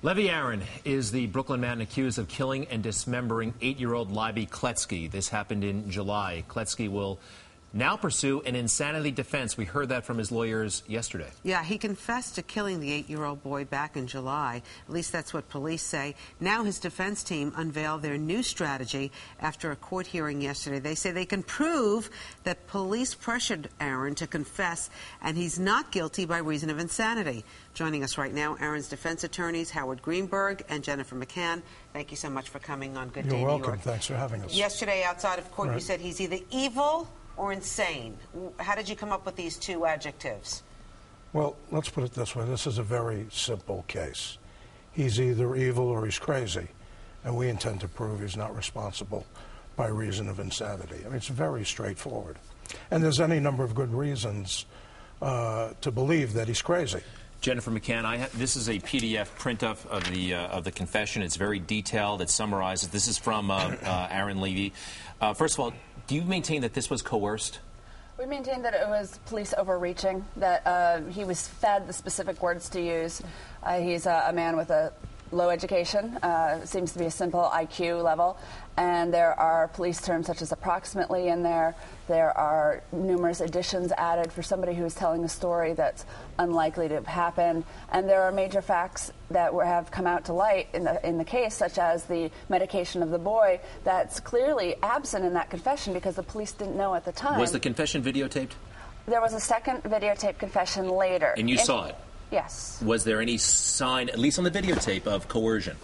Levi Aron is the Brooklyn man accused of killing and dismembering 8-year-old Leiby Kletzky. This happened in July. Kletzky will now pursue an insanity defense. We heard that from his lawyers yesterday. Yeah, he confessed to killing the 8-year-old boy back in July. At least that's what police say. Now his defense team unveiled their new strategy after a court hearing yesterday. They say they can prove that police pressured Aron to confess, and he's not guilty by reason of insanity. Joining us right now, Aron's defense attorneys, Howard Greenberg and Jennifer McCann. Thank you so much for coming on Good Day New York. You're welcome. Thanks for having us. Yesterday, outside of court, you said he's either evil or insane. How did you come up with these two adjectives? Well, let's put it this way. This is a very simple case. He's either evil or he's crazy, and we intend to prove he's not responsible by reason of insanity. I mean, it's very straightforward. And there's any number of good reasons to believe that he's crazy. Jennifer McCann, this is a PDF print-up of the confession. It's very detailed. It summarizes. This is from Aron Levy. First of all, do you maintain that this was coerced? We maintain that it was police overreaching, that he was fed the specific words to use. He's a man with a low education, seems to be a simple IQ level, and there are police terms such as approximately in there. There are numerous additions added for somebody who is telling a story that's unlikely to have happened, and there are major facts that have come out to light in the case, such as the medication of the boy that's clearly absent in that confession because the police didn't know at the time. Was the confession videotaped? There was a second videotape confession later. And you saw it? Yes. Was there any sign, at least on the videotape, of coercion?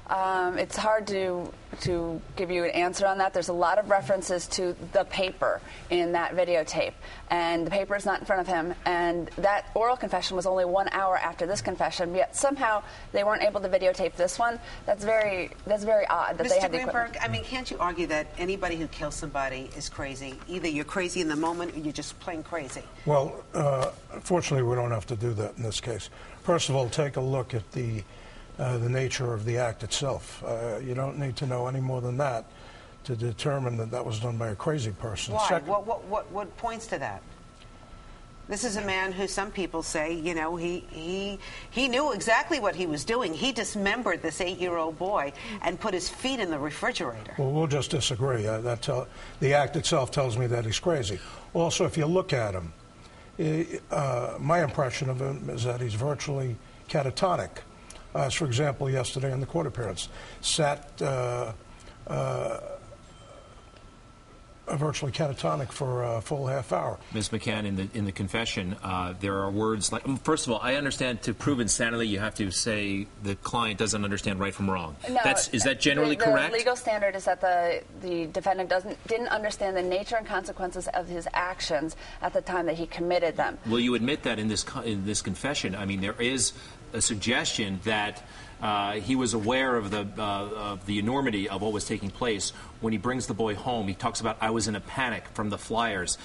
It's hard to give you an answer on that. There's a lot of references to the paper in that videotape, and the paper is not in front of him. And that oral confession was only 1 hour after this confession, yet somehow they weren't able to videotape this one. That's very odd that they had the equipment. Mr. Greenberg, I mean, can't you argue that anybody who kills somebody is crazy? Either you're crazy in the moment or you're just plain crazy. Well, fortunately, we don't have to do that in this case. First of all, take a look at the nature of the act itself. You don't need to know any more than that to determine that that was done by a crazy person. Why? What points to that? This is a man who some people say, you know, he knew exactly what he was doing. He dismembered this 8-year-old boy and put his feet in the refrigerator. Well, we'll just disagree. The act itself tells me that he's crazy. Also, if you look at him, my impression of him is that he's virtually catatonic. As, for example, yesterday in the court appearance, sat virtually catatonic for a full half hour. Ms. McCann, in the confession, there are words like, first of all, I understand to prove insanity, you have to say the client doesn't understand right from wrong. No, is that generally correct? The legal standard is that the defendant didn't understand the nature and consequences of his actions at the time that he committed them. Will you admit that in this confession? I mean, there is a suggestion that he was aware of the enormity of what was taking place. When he brings the boy home, he talks about, I was in a panic from the flyers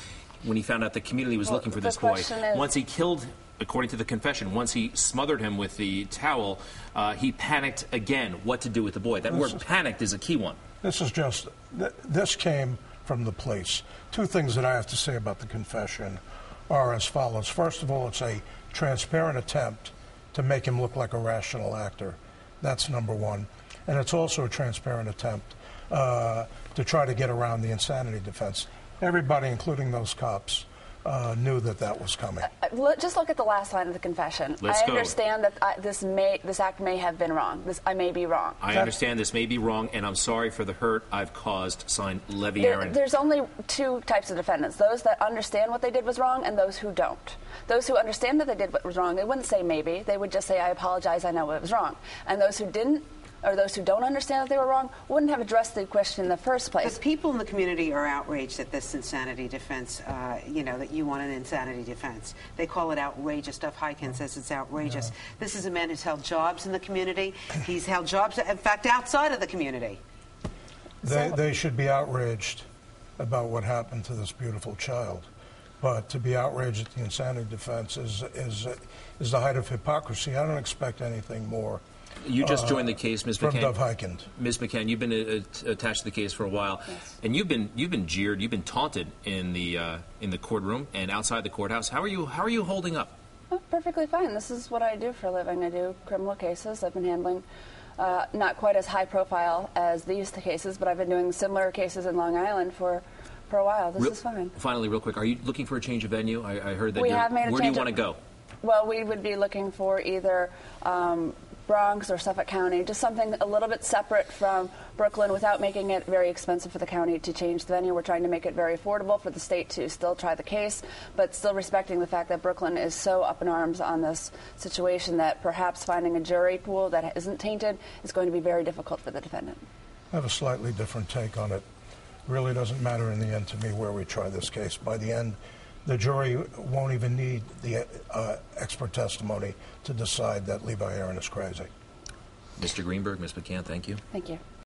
when he found out the community was looking for this boy. Once he killed, according to the confession, once he smothered him with the towel, he panicked again what to do with the boy. That word panicked is a key one. This came from the police. Two things that I have to say about the confession are as follows. First of all, it's a transparent attempt to make him look like a rational actor. That's number one. And it's also a transparent attempt to try to get around the insanity defense. Everybody, including those cops, knew that was coming. Just look at the last line of the confession. I understand that this act may have been wrong. I may be wrong. I understand this may be wrong, and I'm sorry for the hurt I've caused. Signed, Levy Aron. There's only two types of defendants: those that understand what they did was wrong, and those who don't. Those who understand that they did what was wrong, they wouldn't say maybe. They would just say, I apologize, I know it was wrong. And those who didn't, or those who don't understand that they were wrong, wouldn't have addressed the question in the first place. But people in the community are outraged at this insanity defense, that you want an insanity defense. They call it outrageous. Duff Hyken says it's outrageous. Yeah. This is a man who's held jobs in the community. He's held jobs, in fact, outside of the community. They should be outraged about what happened to this beautiful child. But to be outraged at the insanity defense is the height of hypocrisy. I don't expect anything more. You just joined the case, Ms. McCann. From Duff Hyken. Ms. McCann, you've been attached to the case for a while, yes. And you've been jeered, you've been taunted in the courtroom and outside the courthouse. How are you holding up? Oh, perfectly fine. This is what I do for a living. I do criminal cases. I've been handling not quite as high profile as these cases, but I've been doing similar cases in Long Island for a while. This is fine. Finally, real quick, are you looking for a change of venue? I heard that we have made a where change. Do you want to go? Well, we would be looking for either Bronx or Suffolk County, just something a little bit separate from Brooklyn without making it very expensive for the county to change the venue. We're trying to make it very affordable for the state to still try the case, but still respecting the fact that Brooklyn is so up in arms on this situation that perhaps finding a jury pool that isn't tainted is going to be very difficult for the defendant. I have a slightly different take on it. Really doesn't matter in the end to me where we try this case. By the end, the jury won't even need the expert testimony to decide that Levi Aron is crazy. Mr. Greenberg, Ms. McCann, thank you. Thank you.